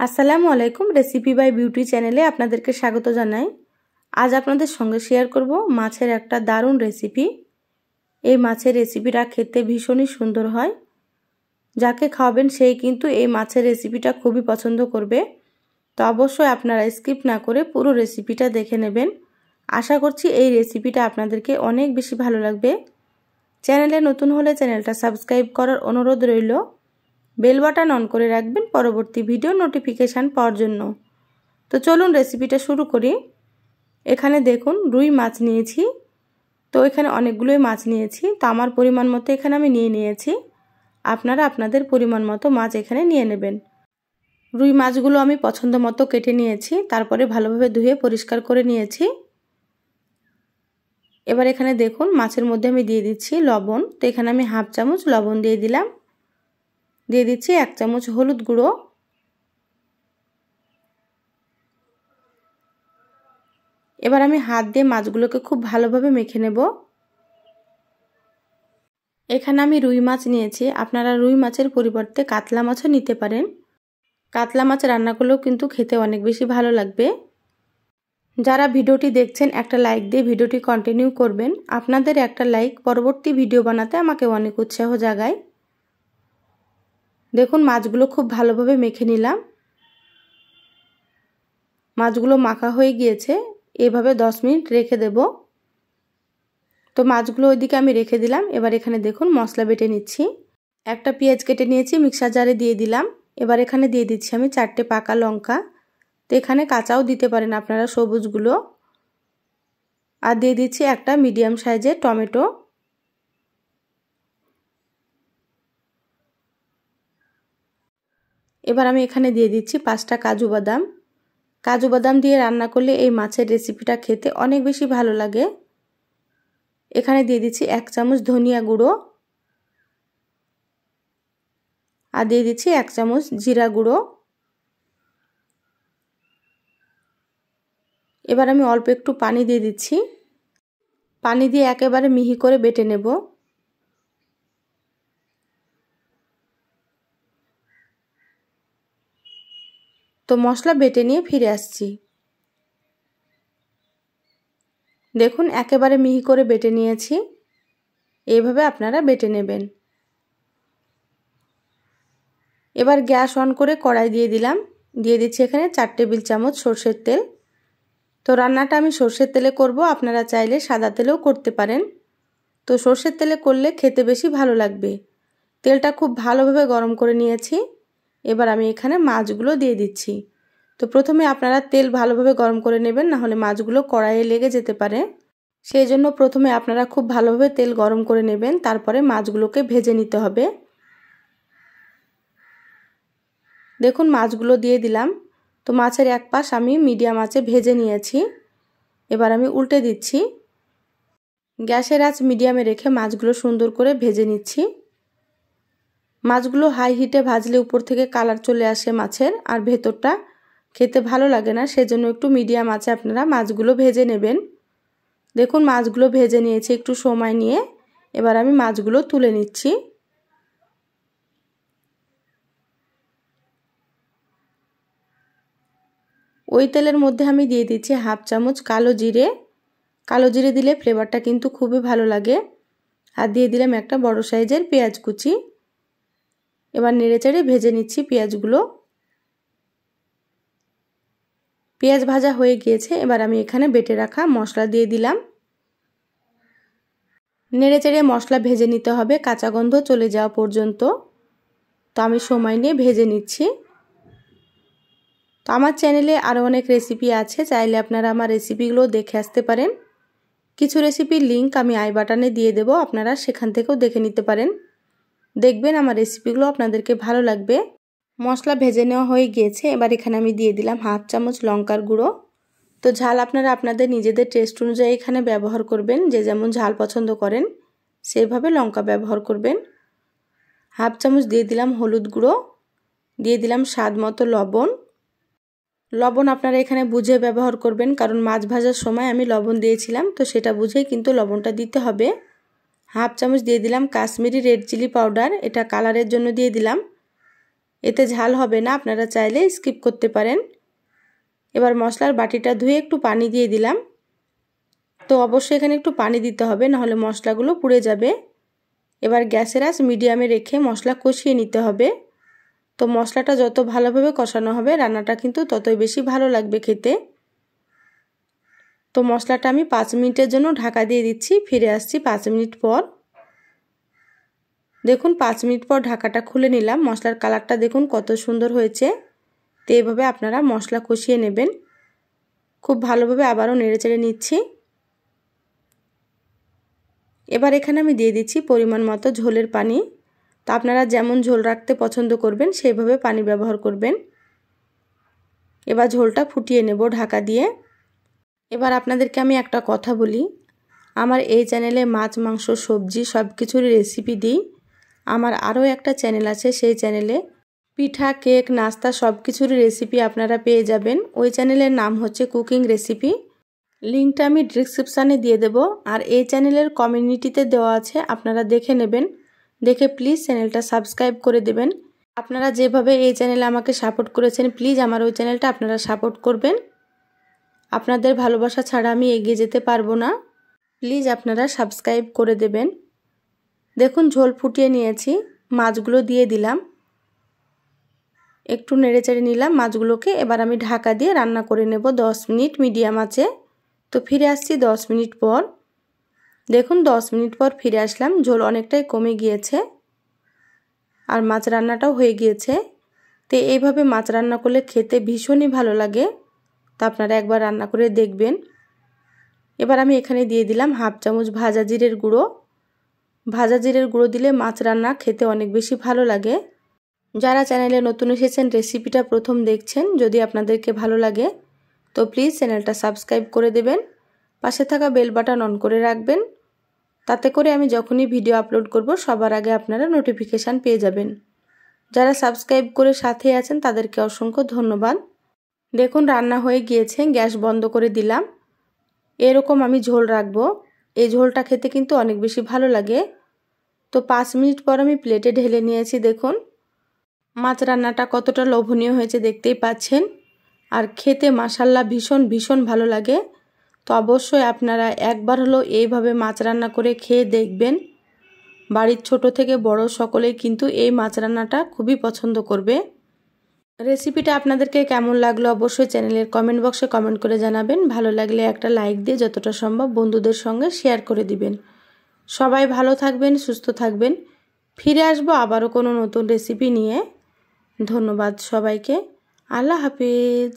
আসসালামু আলাইকুম। Recipe by beauty চ্যানেলে আপনাদেরকে স্বাগত জানাই। আজ আপনাদের সঙ্গে শেয়ার করব মাছের একটা দারুণ রেসিপি। এই মাছের রেসিপিটা খেতে ভীষণই সুন্দর হয়। যাকে খাওয়াবেন সেই কিন্তু এই মাছের রেসিপিটা খুবই পছন্দ করবে। তো অবশ্যই আপনারা স্কিপ না করে পুরো রেসিপিটা দেখে নেবেন। আশা করছি এই রেসিপিটা আপনাদেরকে অনেক বেশি ভালো লাগবে। চ্যানেলে নতুন হলে চ্যানেলটা সাবস্ক্রাইব করার অনুরোধ রইল। বেল বাটন অন করে রাখবেন পরবর্তী ভিডিও নোটিফিকেশান পাওয়ার জন্য। তো চলুন রেসিপিটা শুরু করি। এখানে দেখুন রুই মাছ নিয়েছি। তো এখানে অনেকগুলোই মাছ নিয়েছি। তো আমার পরিমাণ মতো এখানে আমি নিয়েছি। আপনারা আপনাদের পরিমাণ মতো মাছ এখানে নিয়ে নেবেন। রুই মাছগুলো আমি পছন্দ মতো কেটে নিয়েছি। তারপরে ভালোভাবে ধুয়ে পরিষ্কার করে নিয়েছি। এবার এখানে দেখুন মাছের মধ্যে আমি দিয়ে দিচ্ছি লবণ। তো এখানে আমি হাফ চামচ লবণ দিয়ে দিলাম। দিয়ে দিচ্ছি 1 চামচ হলুদ গুঁড়ো। এবার আমি হাত দিয়ে মাছগুলোকে খুব ভালোভাবে মেখে নেব। এখানে আমি রুই মাছ নিয়েছি। আপনারা রুই মাছের পরিবর্তে কাতলা মাছও নিতে পারেন। কাতলা মাছ রান্না করলেও কিন্তু খেতে অনেক বেশি ভালো লাগবে। যারা ভিডিওটি দেখছেন একটা লাইক দিয়ে ভিডিওটি কন্টিনিউ করবেন। আপনাদের একটা লাইক পরবর্তী ভিডিও বানাতে আমাকে অনেক উৎসাহ জাগায়। দেখুন মাছগুলো খুব ভালোভাবে মেখে নিলাম। মাছগুলো মাখা হয়ে গিয়েছে। এভাবে 10 মিনিট রেখে দেব। তো মাছগুলো ওইদিকে আমি রেখে দিলাম। এবার এখানে দেখুন মশলা বেটে নিচ্ছি। একটা পেঁয়াজ কেটে নিয়েছি, মিক্সার জারে দিয়ে দিলাম। এবার এখানে দিয়ে দিচ্ছি আমি 4টে পাকা লঙ্কা। তো এখানে কাঁচাও দিতে পারেন আপনারা সবুজগুলো। আর দিয়ে দিচ্ছি একটা মিডিয়াম সাইজের টমেটো। এবার আমি এখানে দিয়ে দিচ্ছি 5টা কাজু বাদাম। কাজু বাদাম দিয়ে রান্না করলে এই মাছের রেসিপিটা খেতে অনেক বেশি ভালো লাগে। এখানে দিয়ে দিচ্ছি 1 চামচ ধনিয়া গুঁড়ো। আর দিয়ে দিচ্ছি 1 চামচ জিরা গুঁড়ো। এবার আমি অল্প একটু পানি দিয়ে দিচ্ছি। পানি দিয়ে একেবারে মিহি করে বেটে নেব। তো মশলা বেটে নিয়ে ফিরে আসছি। দেখুন একেবারে মিহি করে বেটে নিয়েছি। এইভাবে আপনারা বেটে নেবেন। এবার গ্যাস অন করে কড়াই দিয়ে দিলাম। দিয়ে দিচ্ছি এখানে 4 টেবিল চামচ সরষের তেল। তো রান্নাটা আমি সরষের তেলে করব। আপনারা চাইলে সাদা তেলেও করতে পারেন। তো সরষের তেলে করলে খেতে বেশি ভালো লাগবে। তেলটা খুব ভালোভাবে গরম করে নিয়েছি। এবার আমি এখানে মাছগুলো দিয়ে দিচ্ছি। তো প্রথমে আপনারা তেল ভালোভাবে গরম করে নেবেন, না হলে মাছগুলো কড়াইয়ে লেগে যেতে পারে। সেই জন্য প্রথমে আপনারা খুব ভালোভাবে তেল গরম করে নেবেন, তারপরে মাছগুলোকে ভেজে নিতে হবে। দেখুন মাছগুলো দিয়ে দিলাম। তো মাছের এক পাশ আমি মিডিয়াম আঁচে ভেজে নিয়েছি। এবার আমি উল্টে দিচ্ছি। গ্যাসের আঁচ মিডিয়ামে রেখে মাছগুলো সুন্দর করে ভেজে নিচ্ছি। মাছগুলো হাই হিটে ভাজলে উপর থেকে কালার চলে আসে মাছের, আর ভেতরটা খেতে ভালো লাগে না। সেজন্য একটু মিডিয়াম আঁচে আপনারা মাছগুলো ভেজে নেবেন। দেখুন মাছগুলো ভেজে নিয়েছি একটু সময় নিয়ে। এবার আমি মাছগুলো তুলে নিচ্ছি। ওই তেলের মধ্যে আমি দিয়ে দিচ্ছি হাফ চামচ কালো জিরে। কালো জিরে দিলে ফ্লেভারটা কিন্তু খুবই ভালো লাগে। আর দিয়ে দিলাম একটা বড় সাইজের পেঁয়াজ কুচি। এবার নেড়েচেড়ে ভেজে নিচ্ছি পেঁয়াজগুলো। পেঁয়াজ ভাজা হয়ে গিয়েছে। এবার আমি এখানে বেটে রাখা মশলা দিয়ে দিলাম। নেড়েচেড়ে মশলা ভেজে নিতে হবে কাঁচা গন্ধ চলে যাওয়া পর্যন্ত। তো আমি সময় নিয়ে ভেজে নিচ্ছি। তো আমার চ্যানেলে আরও অনেক রেসিপি আছে, চাইলে আপনারা আমার রেসিপিগুলো দেখে আসতে পারেন। কিছু রেসিপির লিংক আমি আই বাটনে দিয়ে দেব, আপনারা সেখান থেকেও দেখে নিতে পারেন। দেখবেন আমার রেসিপিগুলো আপনাদেরকে ভালো লাগবে। মশলা ভেজে নেওয়া হয়ে গিয়েছে। এবার এখানে আমি দিয়ে দিলাম হাফ চামচ লঙ্কার গুঁড়ো। তো ঝাল আপনারা আপনাদের নিজেদের টেস্ট অনুযায়ী এখানে ব্যবহার করবেন। যে যেমন ঝাল পছন্দ করেন সেভাবে লঙ্কা ব্যবহার করবেন। হাফ চামচ দিয়ে দিলাম হলুদ গুঁড়ো। দিয়ে দিলাম স্বাদ মতো লবণ। লবণ আপনারা এখানে বুঝে ব্যবহার করবেন, কারণ মাছ ভাজার সময় আমি লবণ দিয়েছিলাম, তো সেটা বুঝেই কিন্তু লবণটা দিতে হবে। হাফ চামচ দিয়ে দিলাম কাশ্মীরি রেড চিলি পাউডার, এটা কালারের জন্য দিয়ে দিলাম। এতে ঝাল হবে না, আপনারা চাইলে স্কিপ করতে পারেন। এবার মশলার বাটিটা ধুয়ে একটু পানি দিয়ে দিলাম। তো অবশ্যই এখানে একটু পানি দিতে হবে, নাহলে মশলাগুলো পুড়ে যাবে। এবার গ্যাসের আঁচ মিডিয়ামে রেখে মশলা কষিয়ে নিতে হবে। তো মশলাটা যত ভালোভাবে কষানো হবে রান্নাটা কিন্তু ততই বেশি ভালো লাগবে খেতে। তো মশলাটা আমি 5 মিনিটের জন্য ঢাকা দিয়ে দিচ্ছি, ফিরে আসছি 5 মিনিট পর। দেখুন 5 মিনিট পর ঢাকাটা খুলে নিলাম, মশলার কালারটা দেখুন কত সুন্দর হয়েছে। তো এইভাবে আপনারা মশলা কষিয়ে নেবেন। খুব ভালোভাবে আবারও নেড়েচেড়ে নিচ্ছি। এবার এখানে আমি দিয়ে দিচ্ছি পরিমাণ মতো ঝোলের পানি। তো আপনারা যেমন ঝোল রাখতে পছন্দ করবেন সেইভাবে পানি ব্যবহার করবেন। এবার ঝোলটা ফুটিয়ে নেব ঢাকা দিয়ে। এবার আপনাদেরকে আমি একটা কথা বলি, আমার এই চ্যানেলে মাছ, মাংস, সবজি সব কিছুরই রেসিপি দিই। আমার আরও একটা চ্যানেল আছে, সেই চ্যানেলে পিঠা, কেক, নাস্তা সব কিছুরই রেসিপি আপনারা পেয়ে যাবেন। ওই চ্যানেলের নাম হচ্ছে কুকিং রেসিপি। লিঙ্কটা আমি ডিসক্রিপশানে দিয়ে দেব, আর এই চ্যানেলের কমিউনিটিতে দেওয়া আছে, আপনারা দেখে নেবেন। দেখে প্লিজ চ্যানেলটা সাবস্ক্রাইব করে দেবেন। আপনারা যেভাবে এই চ্যানেলে আমাকে সাপোর্ট করেছেন, প্লিজ আমার ওই চ্যানেলটা আপনারা সাপোর্ট করবেন। আপনাদের ভালোবাসা ছাড়া আমি এগিয়ে যেতে পারবো না। প্লিজ আপনারা সাবস্ক্রাইব করে দেবেন। দেখুন ঝোল ফুটিয়ে নিয়েছি, মাছগুলো দিয়ে দিলাম, একটু নেড়েচেড়ে নিলাম মাছগুলোকে। এবার আমি ঢাকা দিয়ে রান্না করে নেব 10 মিনিট মিডিয়াম আঁচে। তো ফিরে আসছি 10 মিনিট পর। দেখুন 10 মিনিট পর ফিরে আসলাম, ঝোল অনেকটাই কমে গিয়েছে আর মাছ রান্নাটাও হয়ে গিয়েছে। তো এইভাবে মাছ রান্না করলে খেতে ভীষণই ভালো লাগে। তো আপনারা একবার রান্না করে দেখবেন। এবার আমি এখানে দিয়ে দিলাম হাফ চামচ ভাজা জিরের গুঁড়ো। ভাজা জিরের গুঁড়ো দিলে মাছ রান্না খেতে অনেক বেশি ভালো লাগে। যারা চ্যানেলে নতুন এসেছেন, রেসিপিটা প্রথম দেখছেন, যদি আপনাদেরকে ভালো লাগে তো প্লিজ চ্যানেলটা সাবস্ক্রাইব করে দেবেন। পাশে থাকা বেল বাটন অন করে রাখবেন, তাতে করে আমি যখনই ভিডিও আপলোড করব সবার আগে আপনারা নোটিফিকেশান পেয়ে যাবেন। যারা সাবস্ক্রাইব করে সাথে আছেন তাদেরকে অসংখ্য ধন্যবাদ। দেখুন রান্না হয়ে গিয়েছে, গ্যাস বন্ধ করে দিলাম। এরকম আমি ঝোল রাখবো, এই ঝোলটা খেতে কিন্তু অনেক বেশি ভালো লাগে। তো 5 মিনিট পর আমি প্লেটে ঢেলে নিয়েছি। দেখুন মাছ রান্নাটা কতটা লোভনীয় হয়েছে দেখতেই পাচ্ছেন, আর খেতে মাশাআল্লাহ ভীষণ ভীষণ ভালো লাগে। তো অবশ্যই আপনারা একবার হলো এইভাবে মাছ রান্না করে খেয়ে দেখবেন। বাড়ির ছোট থেকে বড় সকলেই কিন্তু এই মাছ রান্নাটা খুবই পছন্দ করবে। রেসিপিটা আপনাদেরকে কেমন লাগলো অবশ্যই চ্যানেলের কমেন্ট বক্সে কমেন্ট করে জানাবেন। ভালো লাগলে একটা লাইক দিয়ে যতটা সম্ভব বন্ধুদের সঙ্গে শেয়ার করে দিবেন। সবাই ভালো থাকবেন, সুস্থ থাকবেন। ফিরে আসবো আবারও কোনো নতুন রেসিপি নিয়ে। ধন্যবাদ সবাইকে। আল্লাহ হাফেজ।